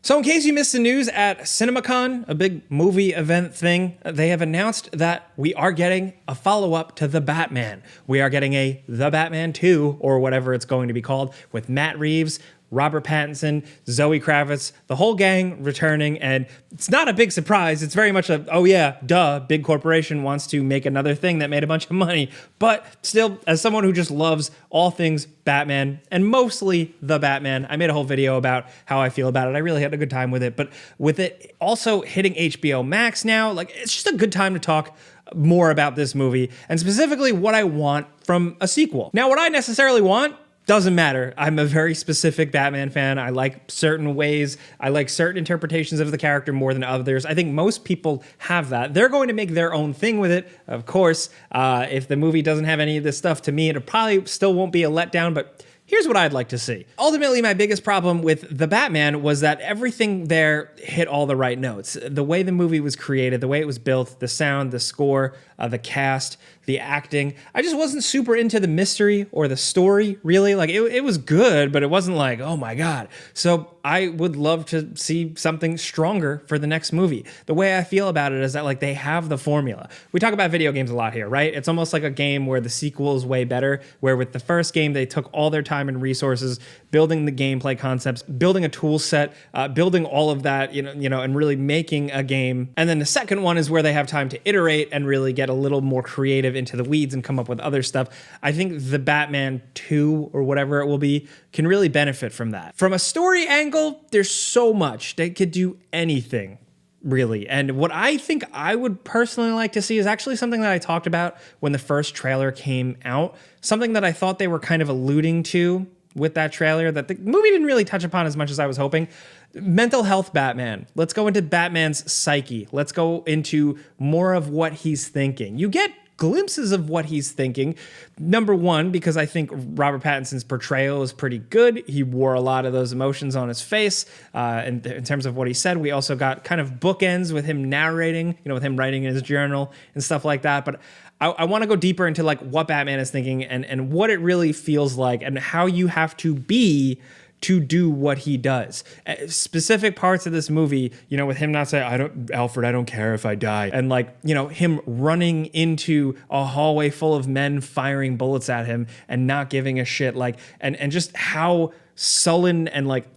So in case you missed the news at CinemaCon, a big movie event thing, they have announced that we are getting a follow-up to The Batman. We are getting a The Batman 2, or whatever it's going to be called, with Matt Reeves, Robert Pattinson, Zoe Kravitz, the whole gang returning, and it's not a big surprise. It's very much a, oh yeah, duh, big corporation wants to make another thing that made a bunch of money. But still, as someone who just loves all things Batman, and mostly The Batman, I made a whole video about how I feel about it. I really had a good time with it, but with it also hitting HBO Max now, like, it's just a good time to talk more about this movie, and specifically what I want from a sequel. Now, what I necessarily want doesn't matter. I'm a very specific Batman fan. I like certain ways. I like certain interpretations of the character more than others. I think most people have that. They're going to make their own thing with it, of course. If the movie doesn't have any of this stuff, to me, it probably still won't be a letdown, but here's what I'd like to see. Ultimately, my biggest problem with The Batman was that everything there hit all the right notes. The way the movie was created, the way it was built, the sound, the score, the cast, the acting. I just wasn't super into the mystery or the story, really. Like, it was good, but it wasn't like, oh my God. So I would love to see something stronger for the next movie. The way I feel about it is that, like, they have the formula. We talk about video games a lot here, right? It's almost like a game where the sequel is way better, where with the first game, they took all their time and resources building the gameplay concepts, building a tool set, building all of that, and really making a game. And then the second one is where they have time to iterate and really get a little more creative into the weeds and come up with other stuff. I think the Batman 2 or whatever it will be can really benefit from that. From a story angle, there's so much. They could do anything, really. And what I think I would personally like to see is actually something that I talked about when the first trailer came out, something that I thought they were kind of alluding to with that trailer that the movie didn't really touch upon as much as I was hoping. Mental health Batman. Let's go into Batman's psyche. Let's go into more of what he's thinking. You get glimpses of what he's thinking. Number one, because I think Robert Pattinson's portrayal is pretty good. He wore a lot of those emotions on his face. In terms of what he said, we also got kind of bookends with him narrating, with him writing in his journal and stuff like that. But I want to go deeper into like what Batman is thinking and what it really feels like and how you have to be to do what he does. Specific parts of this movie, with him not saying, Alfred, I don't care if I die. And him running into a hallway full of men firing bullets at him and not giving a shit. And just how sullen and like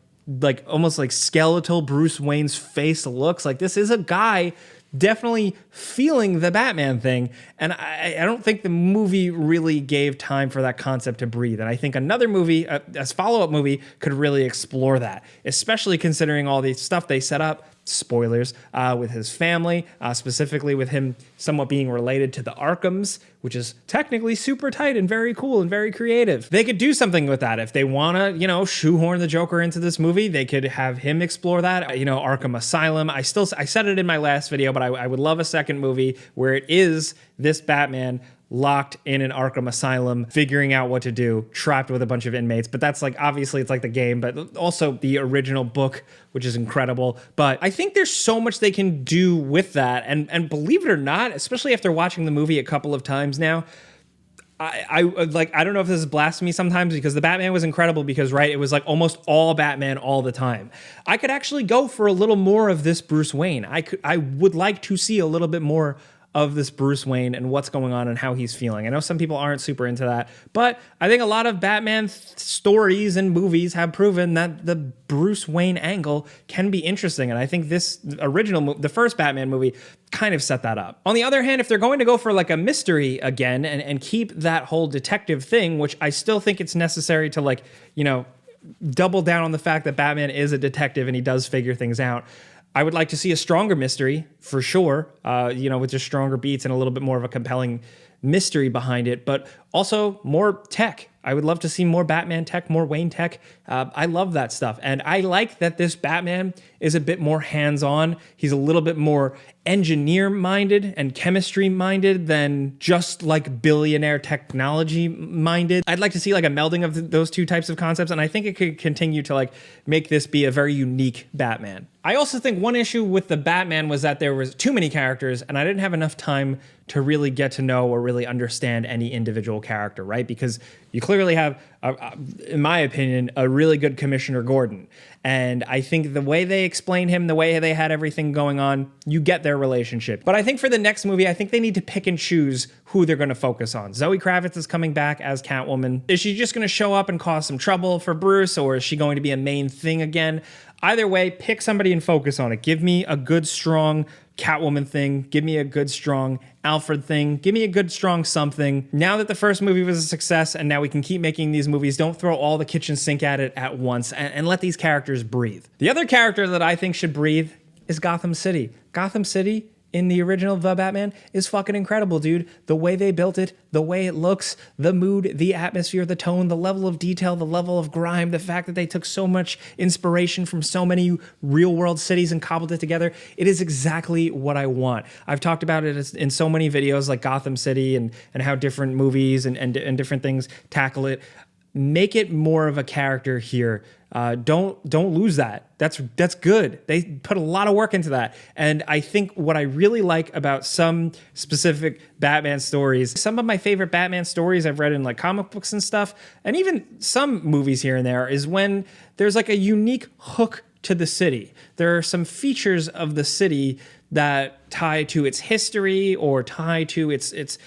almost like skeletal Bruce Wayne's face looks. Like, this is a guy definitely feeling the Batman thing. And I don't think the movie really gave time for that concept to breathe. And I think another movie, a follow-up movie, could really explore that, especially considering all the stuff they set up, spoilers, with his family, specifically with him somewhat being related to the Arkhams, which is technically super tight and very cool and very creative. They could do something with that. If they want to, shoehorn the Joker into this movie, they could have him explore that. Arkham Asylum. I said it in my last video, but I would love a second movie where it is this Batman locked in an Arkham Asylum, figuring out what to do, trapped with a bunch of inmates. But that's obviously it's like the game, but also the original book, which is incredible. But I think there's so much they can do with that. And believe it or not, especially after watching the movie a couple of times now, I don't know if this is blasphemy sometimes, because the Batman was incredible because, right, it was like almost all Batman all the time. I could actually go for a little more of this Bruce Wayne. I would like to see a little bit more of this Bruce Wayne and what's going on and how he's feeling. I know some people aren't super into that, but I think a lot of Batman stories and movies have proven that the Bruce Wayne angle can be interesting. And I think this the first Batman movie kind of set that up. On the other hand, if they're going to go for like a mystery again and keep that whole detective thing, which I still think it's necessary to double down on the fact that Batman is a detective and he does figure things out, I would like to see a stronger mystery for sure, with just stronger beats and a little bit more of a compelling mystery behind it, but also more tech. I would love to see more Batman tech, more Wayne tech. I love that stuff. And I like that this Batman is a bit more hands-on. He's a little bit more engineer-minded and chemistry-minded than just like billionaire technology-minded. I'd like to see like a melding of those two types of concepts, and I think it could continue to make this be a very unique Batman. I also think one issue with the Batman was that there was too many characters, and I didn't have enough time to really get to know or really understand any individual phenomenal character, right? Because you clearly have, in my opinion, a really good Commissioner Gordon. And I think the way they explain him, the way they had everything going on, you get their relationship. But I think for the next movie, I think they need to pick and choose who they're going to focus on. Zoe Kravitz is coming back as Catwoman. Is she just going to show up and cause some trouble for Bruce, or is she going to be a main thing again? Either way, pick somebody and focus on it. Give me a good, strong Catwoman thing. Give me a good, strong Alfred thing. Give me a good, strong something. Now that the first movie was a success and now we can keep making these movies, don't throw all the kitchen sink at it at once and let these characters breathe. The other character that I think should breathe is Gotham City. Gotham City in the original The Batman is fucking incredible, dude. The way they built it, the way it looks, the mood, the atmosphere, the tone, the level of detail, the level of grime, the fact that they took so much inspiration from so many real world cities and cobbled it together. It is exactly what I want. I've talked about it in so many videos like Gotham City and how different movies and different things tackle it. Make it more of a character here. Don't lose that. That's good. They put a lot of work into that. And I think what I really like about some specific Batman stories, some of my favorite Batman stories I've read in like comic books and stuff, and even some movies here and there, is when there's like a unique hook to the city. There are some features of the city that tie to its history or tie to its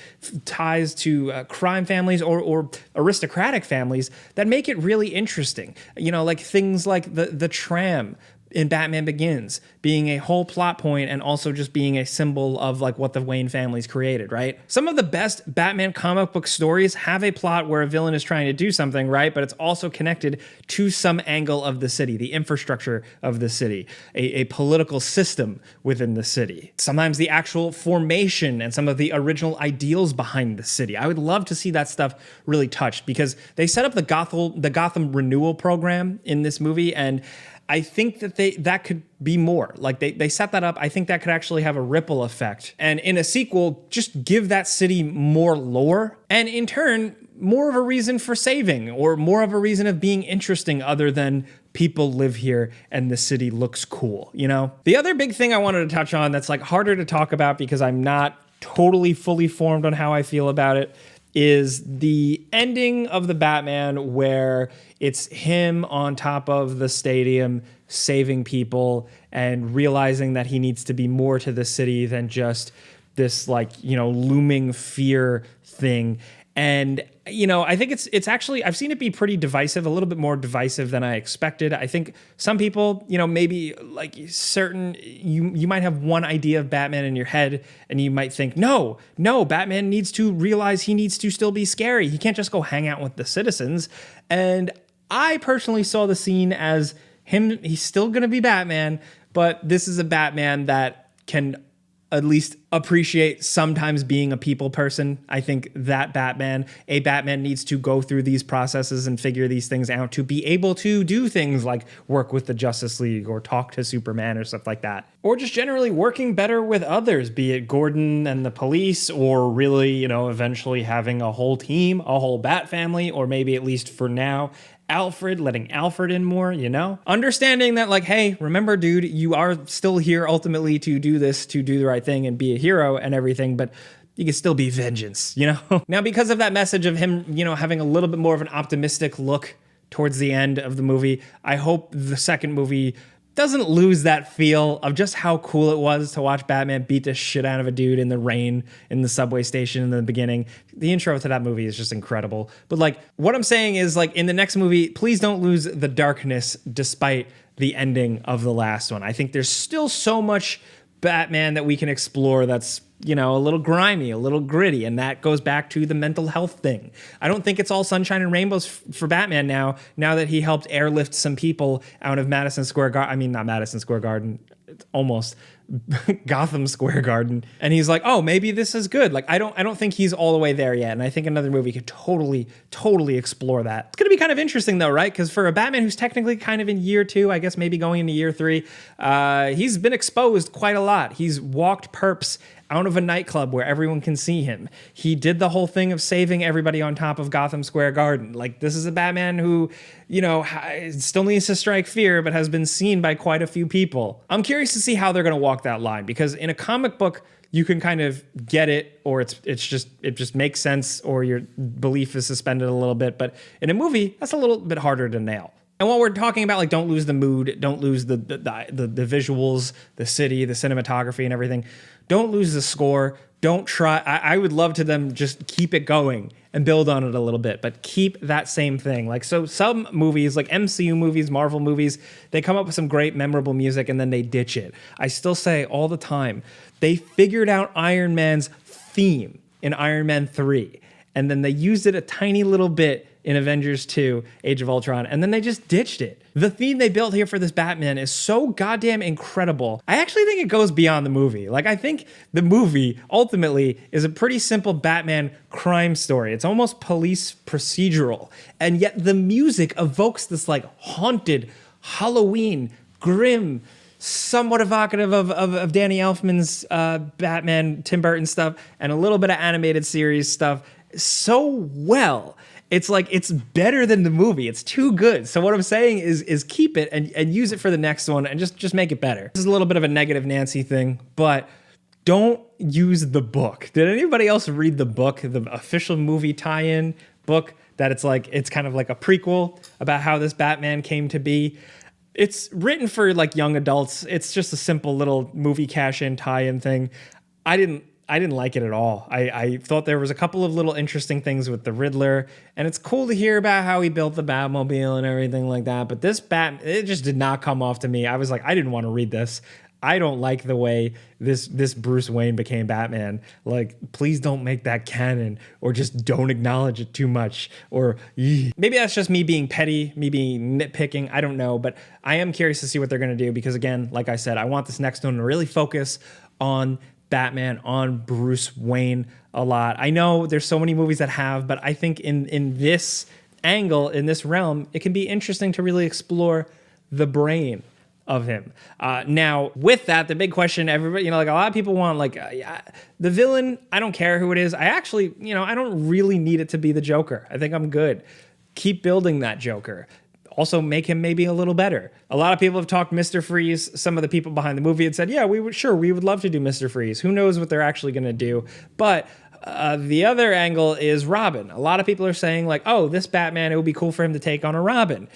ties to crime families or aristocratic families that make it really interesting. You know, like things like the tram in Batman Begins being a whole plot point and also just being a symbol of like what the Wayne family's created, right? Some of the best Batman comic book stories have a plot where a villain is trying to do something, right? But it's also connected to some angle of the city, the infrastructure of the city, a political system within the city. Sometimes the actual formation and some of the original ideals behind the city. I would love to see that stuff really touched because they set up the Gotham renewal program in this movie, and I think that that could be more. Like they set that up. I think that could actually have a ripple effect. And in a sequel, just give that city more lore and in turn, more of a reason for saving or more of a reason of being interesting other than people live here and the city looks cool, you know? The other big thing I wanted to touch on that's like harder to talk about because I'm not totally fully formed on how I feel about it is the ending of the Batman where it's him on top of the stadium saving people and realizing that he needs to be more to the city than just this like, you know, looming fear thing. And, you know, I think it's actually, I've seen it be pretty divisive, a little bit more divisive than I expected. I think some people, you know, maybe like certain, you might have one idea of Batman in your head and you might think, no, Batman needs to realize he needs to still be scary. He can't just go hang out with the citizens. And I personally saw the scene as him, he's still going to be Batman, but this is a Batman that can at least appreciate sometimes being a people person. I think that a Batman needs to go through these processes and figure these things out to be able to do things like work with the Justice League or talk to Superman or stuff like that. Or just generally working better with others, be it Gordon and the police, or really, you know, eventually having a whole team, a whole Bat family, or maybe at least for now, Alfred, letting Alfred in more, you know? Understanding that like, hey, remember, dude, you are still here ultimately to do this, to do the right thing and be a hero and everything, but you can still be vengeance, you know? Now, because of that message of him, you know, having a little bit more of an optimistic look towards the end of the movie, I hope the second movie doesn't lose that feel of just how cool it was to watch Batman beat the shit out of a dude in the rain in the subway station in the beginning. The intro to that movie is just incredible. But like, what I'm saying is like in the next movie, please don't lose the darkness despite the ending of the last one. I think there's still so much Batman that we can explore that's, you know, a little grimy, a little gritty, and that goes back to the mental health thing. I don't think it's all sunshine and rainbows for Batman now that he helped airlift some people out of Madison Square Garden. I mean, not Madison Square Garden, it's almost Gotham Square Garden. And he's like, oh, maybe this is good. Like, I don't think he's all the way there yet. And I think another movie could totally explore that. It's going to be kind of interesting though, right? Because for a Batman who's technically kind of in year 2, I guess maybe going into year 3, he's been exposed quite a lot. He's walked perps out of a nightclub where everyone can see him. He did the whole thing of saving everybody on top of Gotham Square Garden. Like, this is a Batman who, you know, still needs to strike fear, but has been seen by quite a few people. I'm curious to see how they're going to walk that line, because in a comic book you can kind of get it, or it just makes sense, or your belief is suspended a little bit. But in a movie, that's a little bit harder to nail. And while we're talking about, like, don't lose the mood, don't lose the visuals, the city, the cinematography and everything, don't lose the score. Don't try. I would love to them just keep it going and build on it a little bit, but keep that same thing. Like, so some movies, like MCU movies, Marvel movies, they come up with some great memorable music and then they ditch it. I still say all the time, they figured out Iron Man's theme in Iron Man 3, and then they used it a tiny little bit in Avengers 2, Age of Ultron, and then they just ditched it. The theme they built here for this Batman is so goddamn incredible. I actually think it goes beyond the movie. Like, I think the movie ultimately is a pretty simple Batman crime story. It's almost police procedural, and yet the music evokes this like haunted, Halloween, grim, somewhat evocative of Danny Elfman's Batman, Tim Burton stuff, and a little bit of animated series stuff so well. It's like, it's better than the movie. It's too good. So what I'm saying is keep it and use it for the next one and just make it better. This is a little bit of a negative Nancy thing, but don't use the book. Did anybody else read the book, the official movie tie-in book, that it's kind of like a prequel about how this Batman came to be? It's written for like young adults. It's just a simple little movie cash-in tie-in thing. I didn't like it at all. I thought there was a couple of little interesting things with the Riddler, and it's cool to hear about how he built the Batmobile and everything like that. But this it just did not come off to me. I was like, I didn't want to read this. I don't like the way this Bruce Wayne became Batman. Like, please don't make that canon, or just don't acknowledge it too much. Or maybe that's just me being petty, me being nitpicking. I don't know, but I am curious to see what they're going to do, because again, like I said, I want this next one to really focus on Batman, on Bruce Wayne a lot. I know there's so many movies that have, but I think in this angle, in this realm, it can be interesting to really explore the brain of him. Now, with that, the big question, everybody, like a lot of people want, like, the villain, I don't care who it is. I actually, I don't really need it to be the Joker. I think I'm good. Keep building that Joker. Also make him maybe a little better. A lot of people have talked Mr. Freeze. Some of the people behind the movie had said, yeah, we would love to do Mr. Freeze. Who knows what they're actually going to do? But the other angle is Robin. A lot of people are saying, like, oh, this Batman, it would be cool for him to take on a Robin.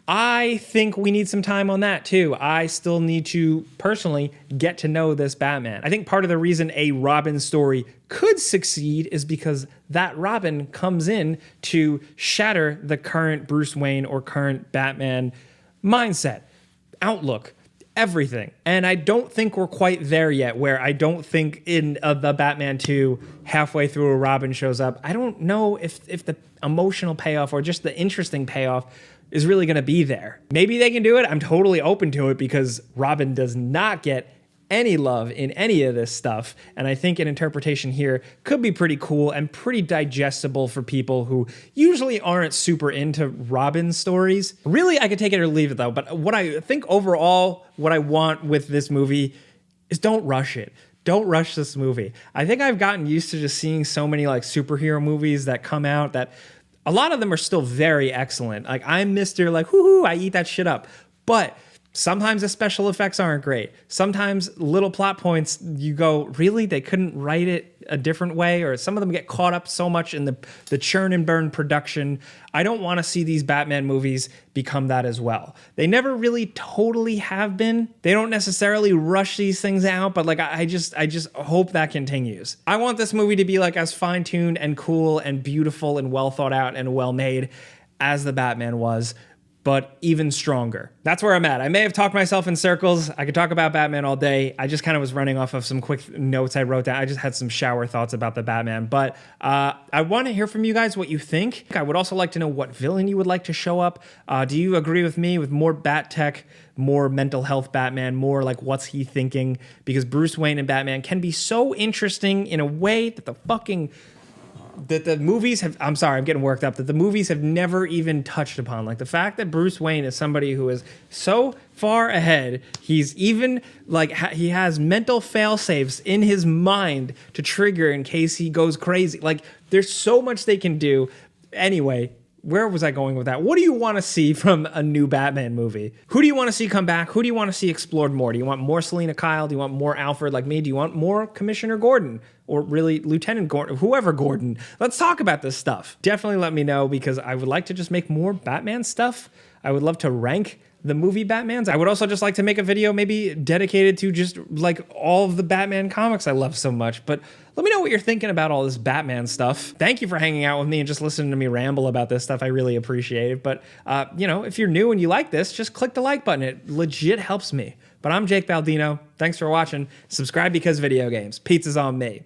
I think we need some time on that too. I still need to personally get to know this Batman. I think part of the reason a Robin story could succeed is because that Robin comes in to shatter the current Bruce Wayne or current Batman mindset, outlook, everything. And I don't think we're quite there yet, where I don't think in the Batman 2, halfway through a Robin shows up. I don't know if the emotional payoff or just the interesting payoff is really going to be there. Maybe they can do it. I'm totally open to it, because Robin does not get any love in any of this stuff. And I think an interpretation here could be pretty cool and pretty digestible for people who usually aren't super into Robin stories. Really, I could take it or leave it though. But what I think overall, what I want with this movie is don't rush it. Don't rush this movie. I think I've gotten used to just seeing so many like superhero movies that come out that a lot of them are still very excellent. Like, I'm Mr. like, whoo-hoo, I eat that shit up. But sometimes the special effects aren't great. Sometimes little plot points, you go, really? They couldn't write it a different way? Or some of them get caught up so much in the churn and burn production. I don't want to see these Batman movies become that as well. They never really totally have been. They don't necessarily rush these things out, but like I just hope that continues. I want this movie to be like as fine-tuned and cool and beautiful and well thought out and well made as the Batman was, but even stronger. That's where I'm at. I may have talked myself in circles. I could talk about Batman all day. I just kind of was running off of some quick notes I wrote down. I just had some shower thoughts about the Batman. But I want to hear from you guys what you think. I would also like to know what villain you would like to show up. Do you agree with me with more bat tech, more mental health Batman, more like what's he thinking? Because Bruce Wayne and Batman can be so interesting in a way that the movies have, I'm sorry, I'm getting worked up, that the movies have never even touched upon. Like the fact that Bruce Wayne is somebody who is so far ahead, he's even like, he has mental fail-safes in his mind to trigger in case he goes crazy. Like there's so much they can do. Anyway, where was I going with that? What do you want to see from a new Batman movie? Who do you want to see come back? Who do you want to see explored more? Do you want more Selena Kyle? Do you want more Alfred like me? Do you want more Commissioner Gordon? Or really Lieutenant Gordon, whoever Gordon. Let's talk about this stuff. Definitely let me know, because I would like to just make more Batman stuff. I would love to rank the movie Batmans. I would also just like to make a video maybe dedicated to just like all of the Batman comics I love so much. But let me know what you're thinking about all this Batman stuff. Thank you for hanging out with me and just listening to me ramble about this stuff. I really appreciate it. But, you know, if you're new and you like this, just click the like button. It legit helps me. But I'm Jake Baldino. Thanks for watching. Subscribe because video games. Pizza's on me.